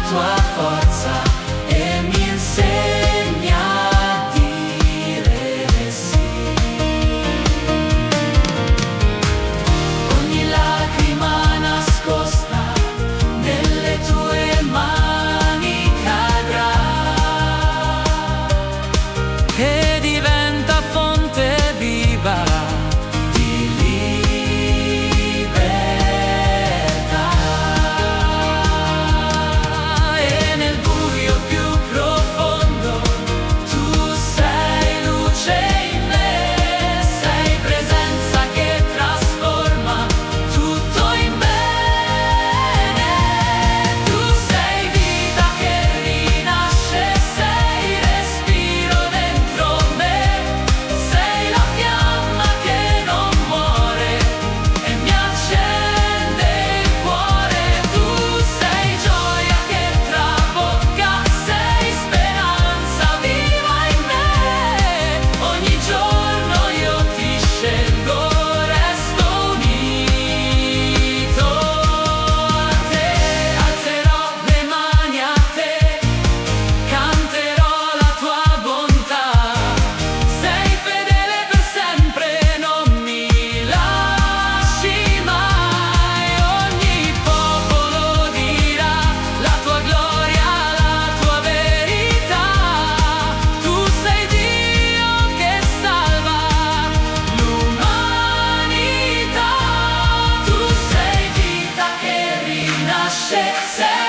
tua forza e mi insegna a dire sì. Ogni lacrima nascosta nelle tue mani cadrà e diventa fonte viva di libertà. E nel buio più profondo tu sei luce in me, sei presenza che trasforma tutto in bene. Tu sei vita che rinasce, sei respiro dentro me, sei la fiamma che non muore e mi accende il cuore. Tu sei gioia che trabocca, sei speranza viva in me. Ogni giorno io ti scelgo, resto unito a te. Alzerò le mani a te, canterò la tua bontà. Sei fedele per sempre, non mi lasci mai. Ogni popolo dirà la tua gloria, la tua verità. Tu sei Dio che salva l'umanità. Tu sei vita che rinasce, sei